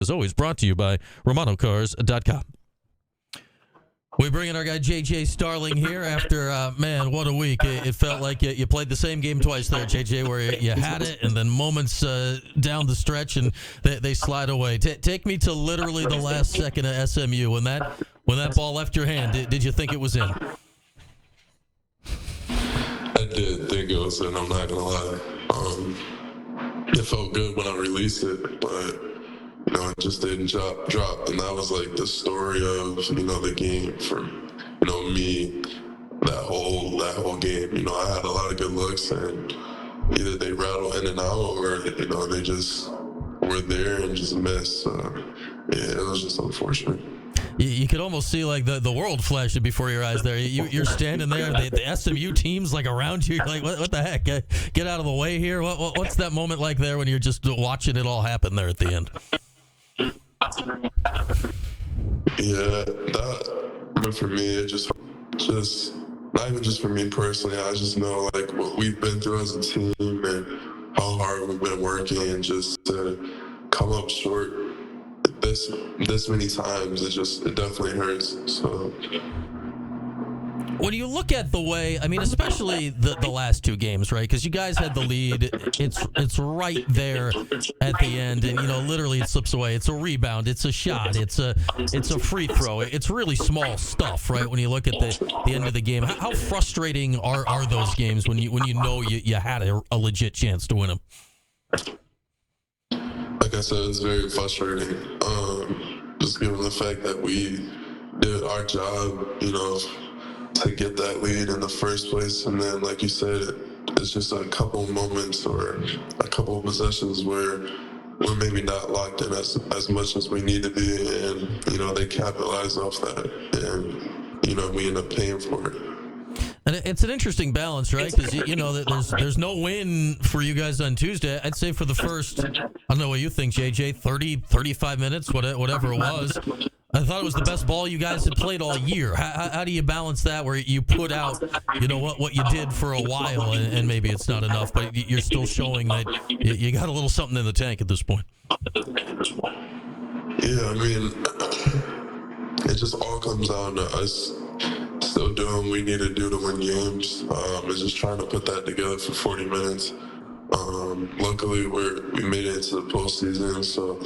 As always, brought to you by RomanoCars.com. We bring in our guy JJ Starling here after, man, what a week. It felt like you played the same game twice there, JJ, where you had it and then moments down the stretch and they slide away. Take me to literally the last second of SMU. When that ball left your hand, did you think it was in? I did think it was in, I'm not going to lie. It felt good when I released it, but it just didn't drop. And that was like the story of, the game for, me, that whole game. I had a lot of good looks and either they rattle in and out or, they just were there and just missed. It was just unfortunate. You could almost see like the world flashing before your eyes there. You're standing there, the SMU team's like around you. You're like, what the heck? Get out of the way here. What's that moment like there when you're just watching it all happen there at the end? Yeah, but for me, it just not even just for me personally. I just know like what we've been through as a team and how hard we've been working, and just to come up short this many times, it definitely hurts. So when you look at the way, I mean, especially the last two games, right? Because you guys had the lead. It's right there at the end, and literally it slips away. It's a rebound. It's a shot. It's a free throw. It's really small stuff, right? When you look at the end of the game, how frustrating are those games when you know you had a legit chance to win them? Like I said, it's very frustrating. Just given the fact that we did our job, to get that lead in the first place, and then, like you said, it's just a couple moments or a couple of possessions where we're maybe not locked in as much as we need to be, and they capitalize off that, and we end up paying for it. And it's an interesting balance, right? Because there's no win for you guys on Tuesday. I'd say for the first, I don't know what you think, JJ, 30, 35 minutes, whatever it was. I thought it was the best ball you guys had played all year. How do you balance that where you put out, what you did for a while, and maybe it's not enough, but you're still showing that you got a little something in the tank at this point? Yeah, I mean, it just all comes down to us still doing what we need to do to win games. And just trying to put that together for 40 minutes. Luckily, we made it into the postseason, so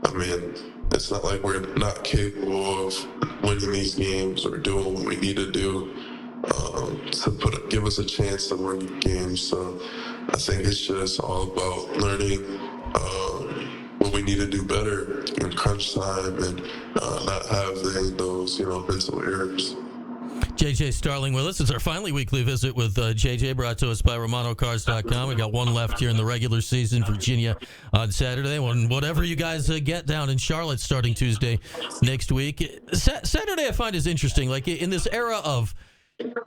I mean, it's not like we're not capable of winning these games or doing what we need to do to give us a chance to win games. So I think it's just all about learning what we need to do better in crunch time and not having those mental errors. JJ Starling with us. It's our finally weekly visit with JJ, brought to us by RomanoCars.com. We got one left here in the regular season, Virginia on Saturday. Whatever you guys get down in Charlotte starting Tuesday next week. Saturday I find is interesting. Like in this era of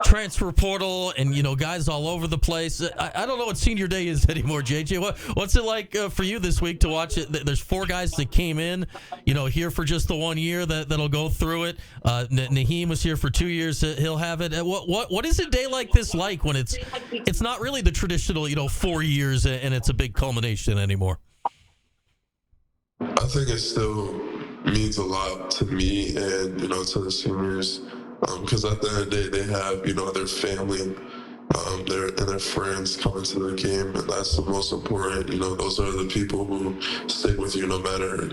transfer portal and guys all over the place. I don't know what senior day is anymore, JJ. What's it like for you this week to watch it? There's four guys that came in, here for just the 1 year that'll go through it. Naheem was here for 2 years. He'll have it. What is a day like this like when it's not really the traditional 4 years and it's a big culmination anymore? I think it still means a lot to me and to the seniors. Because at the end of the day, they have, their family, their friends coming to the game, and that's the most important. Those are the people who stick with you no matter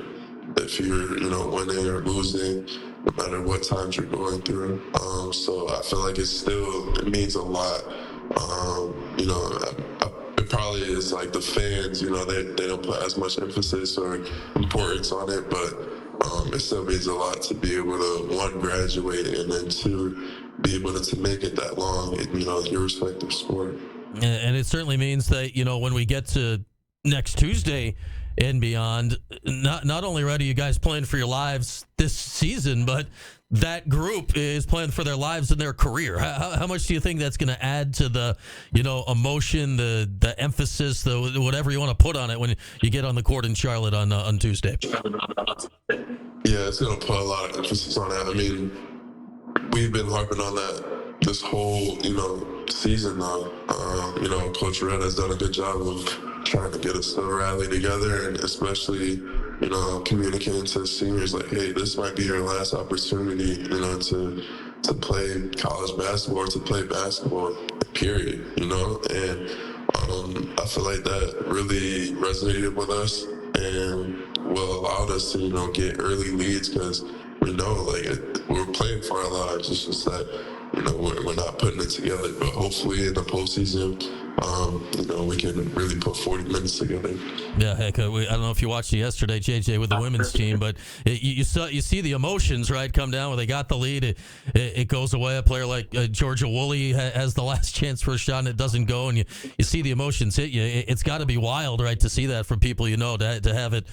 if you're, winning or losing, no matter what times you're going through. So I feel like it means a lot. It probably is like the fans, they don't put as much emphasis or importance on it, but it still means a lot to be able to, one, graduate, and then two, be able to make it that long in, your respective sport. And it certainly means that, when we get to next Tuesday and beyond, not only are you guys playing for your lives this season, but that group is playing for their lives and their career. How much do you think that's going to add to the, emotion, the emphasis, the whatever you want to put on it when you get on the court in Charlotte on Tuesday? Yeah, it's going to put a lot of emphasis on that. I mean, we've been harping on that this whole, season, though. Coach Red has done a good job of trying to get us to rally together, and especially, communicating to the seniors like, hey, this might be your last opportunity, to play college basketball or to play basketball, period, and I feel like that really resonated with us and will allowed us to, get early leads because we know, we're playing for our lives. It's just that, we're not putting it together. But hopefully in the postseason, we can really put 40 minutes together. Yeah, heck, I don't know if you watched it yesterday, JJ, with the women's team, but you see the emotions, right, come down when they got the lead. It goes away. A player like Georgia Woolley has the last chance for a shot, and it doesn't go, and you see the emotions hit you. It's got to be wild, right, to see that from people to have it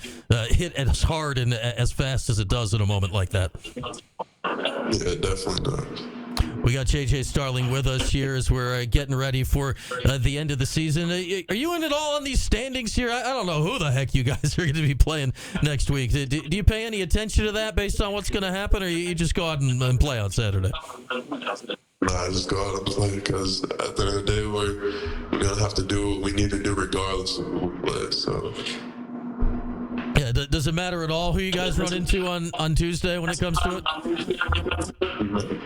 hit as hard and as fast as it does in a moment like that. Yeah, it definitely does. We got JJ Starling with us here as we're getting ready for the end of the season. Are you in at all on these standings here? I don't know who the heck you guys are going to be playing next week. Do you pay any attention to that based on what's going to happen, or you just go out and play on Saturday? Nah, just go out and play because at the end of the day, we're going to have to do what we need to do regardless of who we play. So. Yeah, does it matter at all who you guys run into on Tuesday when it comes to it?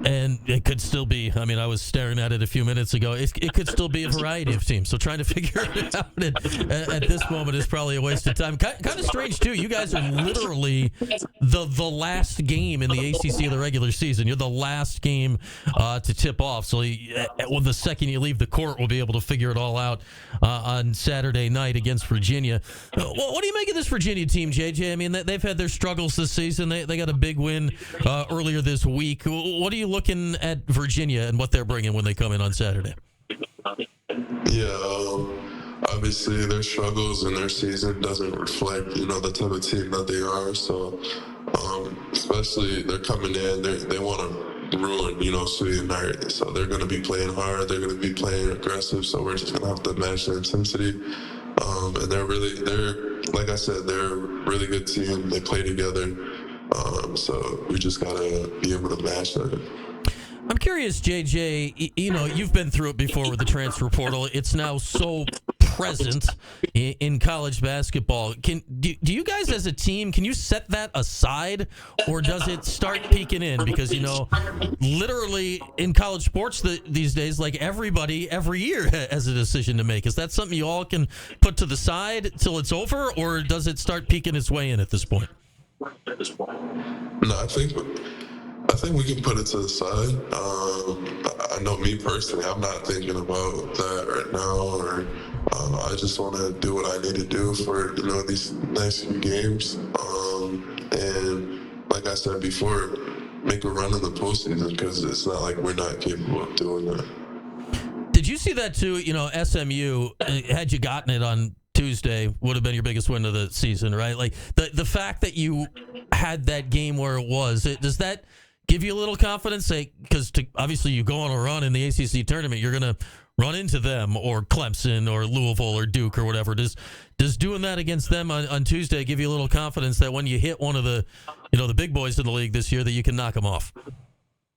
And it could still be, I was staring at it a few minutes ago, it could still be a variety of teams. So trying to figure it out at this moment is probably a waste of time. Kind of strange, too. You guys are literally the last game in the ACC of the regular season. You're the last game to tip off. So the second you leave the court, we'll be able to figure it all out on Saturday night against Virginia. What do you make of this Virginia team, JJ? They've had their struggles this season. They got a big win earlier this week. What are you looking at Virginia and what they're bringing when they come in on Saturday? Yeah, obviously their struggles and their season doesn't reflect, the type of team that they are. So, especially they're coming in, they want to ruin, Sweet Night. So they're going to be playing hard. They're going to be playing aggressive. So we're just going to have to match the intensity. And they're like I said, they're a really good team. They play together. So we just got to be able to match that. I'm curious, JJ, you've been through it before with the transfer portal. It's now so present in college basketball. Do you guys as a team, can you set that aside, or does it start peeking in? Because, literally in college sports these days, like everybody every year has a decision to make. Is that something you all can put to the side till it's over, or does it start peeking its way in at this point? No, I think we can put it to the side. I know me personally, I'm not thinking about that right now, or I just want to do what I need to do for these next few games. And like I said before, make a run in the postseason because it's not like we're not capable of doing that. Did you see that too? SMU, had you gotten it on Tuesday, would have been your biggest win of the season, right? Like the fact that you had that game where it was, does that give you a little confidence? Because obviously you go on a run in the ACC tournament, you're going to run into them or Clemson or Louisville or Duke or whatever. Does doing that against them on Tuesday give you a little confidence that when you hit one of the the big boys in the league this year that you can knock them off?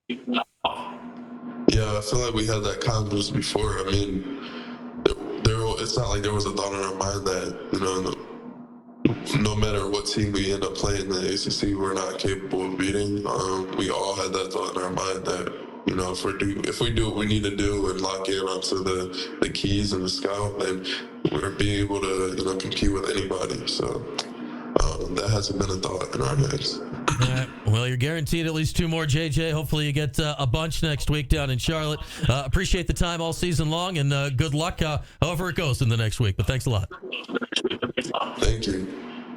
Yeah, I feel like we had that confidence before. It's not like there was a thought in our mind that, no matter what team we end up playing in the ACC, we're not capable of beating. We all had that thought in our mind that, if we do what we need to do and lock in onto the keys and the scout, then we're being able to, compete with anybody. So that hasn't been a thought in our heads. All right. Well, you're guaranteed at least 2 more, JJ. Hopefully you get a bunch next week down in Charlotte. Appreciate the time all season long, and good luck however it goes in the next week. But thanks a lot. Thank you.